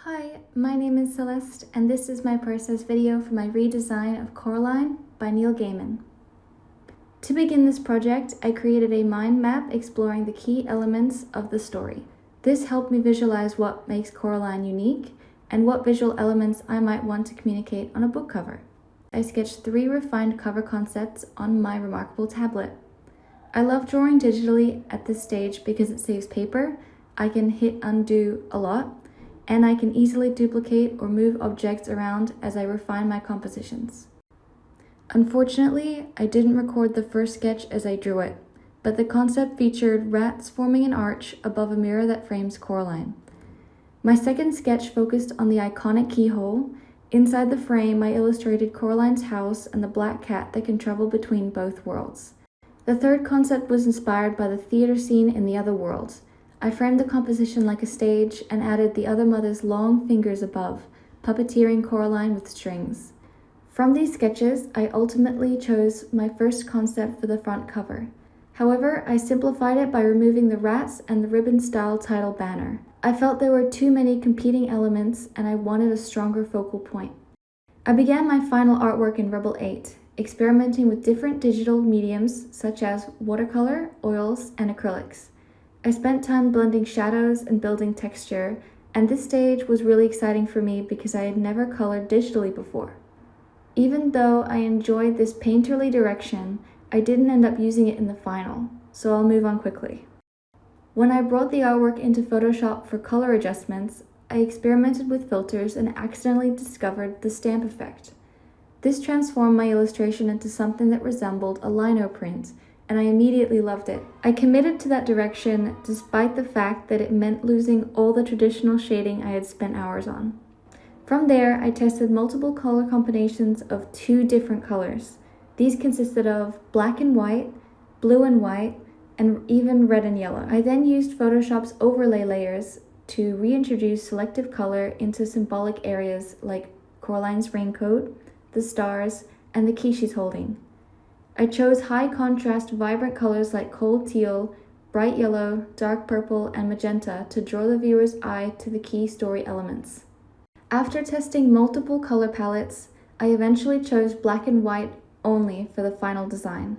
Hi, my name is Celeste, and this is my process video for my redesign of Coraline by Neil Gaiman. To begin this project, I created a mind map exploring the key elements of the story. This helped me visualize what makes Coraline unique and what visual elements I might want to communicate on a book cover. I sketched 3 refined cover concepts on my remarkable tablet. I love drawing digitally at this stage because it saves paper, I can hit undo a lot, and I can easily duplicate or move objects around as I refine my compositions. Unfortunately, I didn't record the first sketch as I drew it, but the concept featured rats forming an arch above a mirror that frames Coraline. My second sketch focused on the iconic keyhole. Inside the frame, I illustrated Coraline's house and the black cat that can travel between both worlds. The third concept was inspired by the theater scene in The Other World. I framed the composition like a stage and added the other mother's long fingers above, puppeteering Coraline with strings. From these sketches, I ultimately chose my first concept for the front cover. However, I simplified it by removing the rats and the ribbon-style title banner. I felt there were too many competing elements and I wanted a stronger focal point. I began my final artwork in Rebel 8, experimenting with different digital mediums such as watercolor, oils, and acrylics. I spent time blending shadows and building texture, and this stage was really exciting for me because I had never colored digitally before. Even though I enjoyed this painterly direction, I didn't end up using it in the final, so I'll move on quickly. When I brought the artwork into Photoshop for color adjustments, I experimented with filters and accidentally discovered the stamp effect. This transformed my illustration into something that resembled a lino print, and I immediately loved it. I committed to that direction despite the fact that it meant losing all the traditional shading I had spent hours on. From there, I tested multiple color combinations of 2 different colors. These consisted of black and white, blue and white, and even red and yellow. I then used Photoshop's overlay layers to reintroduce selective color into symbolic areas like Coraline's raincoat, the stars, and the key she's holding. I chose high contrast, vibrant colors like cold teal, bright yellow, dark purple, and magenta to draw the viewer's eye to the key story elements. After testing multiple color palettes, I eventually chose black and white only for the final design.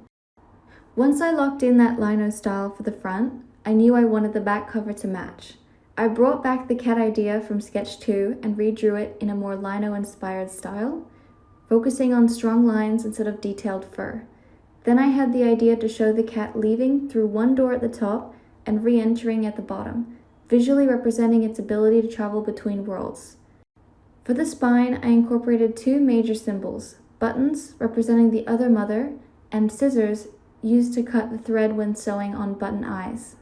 Once I locked in that lino style for the front, I knew I wanted the back cover to match. I brought back the cat idea from sketch 2 and redrew it in a more lino-inspired style, focusing on strong lines instead of detailed fur. Then I had the idea to show the cat leaving through one door at the top and re-entering at the bottom, visually representing its ability to travel between worlds. For the spine, I incorporated 2 major symbols, buttons representing the other mother, and scissors used to cut the thread when sewing on button eyes.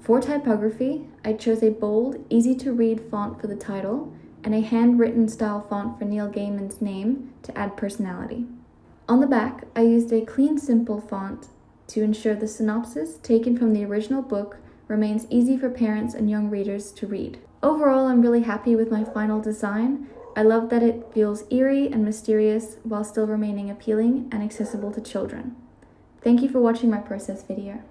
For typography, I chose a bold, easy-to-read font for the title and a handwritten style font for Neil Gaiman's name to add personality. On the back, I used a clean, simple font to ensure the synopsis taken from the original book remains easy for parents and young readers to read. Overall, I'm really happy with my final design. I love that it feels eerie and mysterious while still remaining appealing and accessible to children. Thank you for watching my process video.